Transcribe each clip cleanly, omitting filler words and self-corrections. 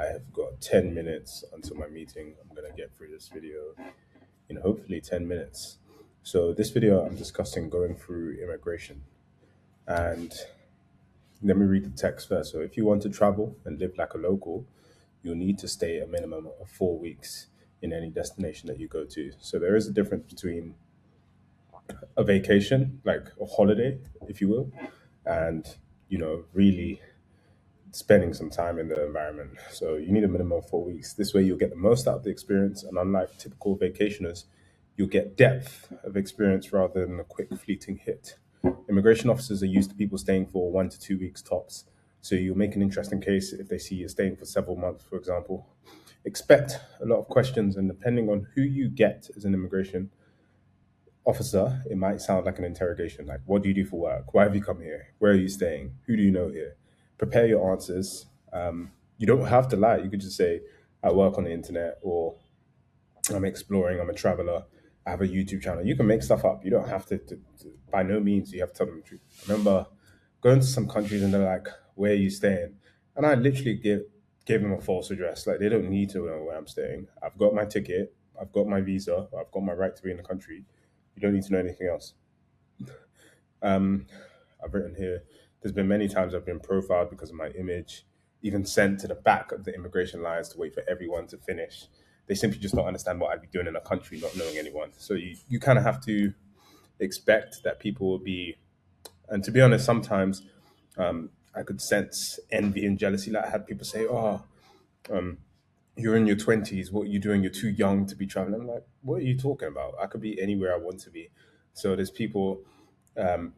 I have got 10 minutes until my meeting. I'm going to get through this video in hopefully 10 minutes. So, this video, I'm discussing going through immigration. And let me read the text first. So, if you want to travel and live like a local, you'll need to stay a minimum of 4 weeks in any destination that you go to. So, there is a difference between a vacation, like a holiday, if you will, and, really spending some time in the environment. So you need a minimum of 4 weeks. This way, you'll get the most out of the experience. And unlike typical vacationers, you'll get depth of experience rather than a quick, fleeting hit. Immigration officers are used to people staying for 1 to 2 weeks tops. So you'll make an interesting case if they see you staying for several months, for example. Expect a lot of questions, and depending on who you get as an immigration officer, it might sound like an interrogation. Like, what do you do for work? Why have you come here? Where are you staying? Who do you know here? Prepare your answers. You don't have to lie. You could just say, I work on the internet, or I'm exploring, I'm a traveler, I have a YouTube channel. You can make stuff up. You don't have by no means, you have to tell them the truth. I remember going to some countries and they're like, where are you staying? And I literally gave them a false address. Like, they don't need to know where I'm staying. I've got my ticket, I've got my visa, I've got my right to be in the country. You don't need to know anything else. Um, I've written here, there's been many times I've been profiled because of my image, even sent to the back of the immigration lines to wait for everyone to finish. They simply just don't understand what I'd be doing in a country not knowing anyone. So you kind of have to expect that people will be, and to be honest, sometimes I could sense envy and jealousy. Like, I had people say, oh, you're in your 20s, what are you doing? You're too young to be traveling. I'm like, what are you talking about? I could be anywhere I want to be. So there's people,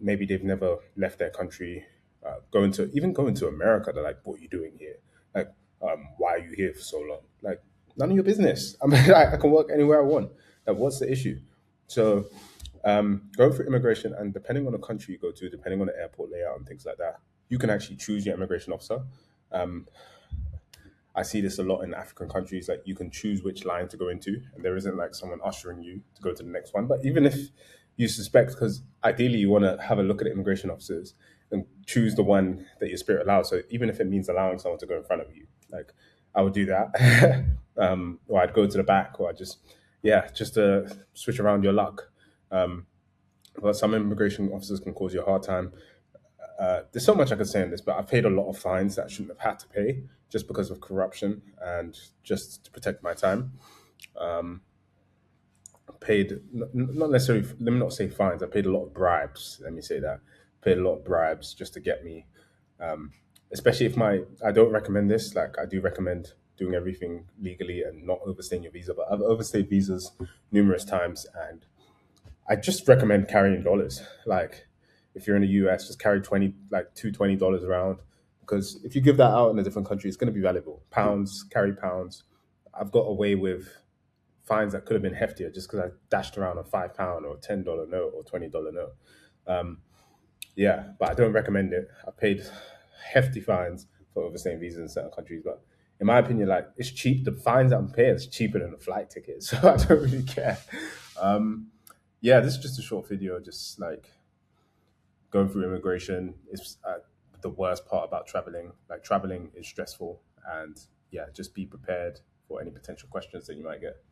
maybe they've never left their country, going to America. They're like, what are you doing here? Like, why are you here for so long? Like, none of your business. I mean, I can work anywhere I want. Like, what's the issue? So, going for immigration, and depending on the country you go to, depending on the airport layout and things like that, you can actually choose your immigration officer. I see this a lot in African countries. Like, you can choose which line to go into, and there isn't like someone ushering you to go to the next one. But even if you suspect, because ideally you want to have a look at the immigration officers and choose the one that your spirit allows. So even if it means allowing someone to go in front of you, like, I would do that, or I'd go to the back, or I just, yeah, just to switch around your luck. But some immigration officers can cause you a hard time. There's so much I could say on this, but I've paid a lot of fines that I shouldn't have had to pay just because of corruption and just to protect my time. Paid not necessarily. Let me not say fines. I paid a lot of bribes. Let me say that. Paid a lot of bribes just to get me. Especially if my. I don't recommend this. Like, I do recommend doing everything legally and not overstaying your visa. But I've overstayed visas numerous times, and I just recommend carrying dollars. Like, if you're in the US, just carry 20, like $220 around. Because if you give that out in a different country, it's going to be valuable. Pounds, carry pounds. I've got away with fines that could have been heftier just because I dashed around a £5 or $10 note or $20 note. Yeah, but I don't recommend it. I paid hefty fines for overstaying visas in certain countries, but in my opinion, like, it's cheap. The fines that I'm paying is cheaper than the flight ticket, so I don't really care. Yeah, this is just a short video, just like going through immigration is the worst part about traveling. Like, traveling is stressful, and yeah, just be prepared for any potential questions that you might get.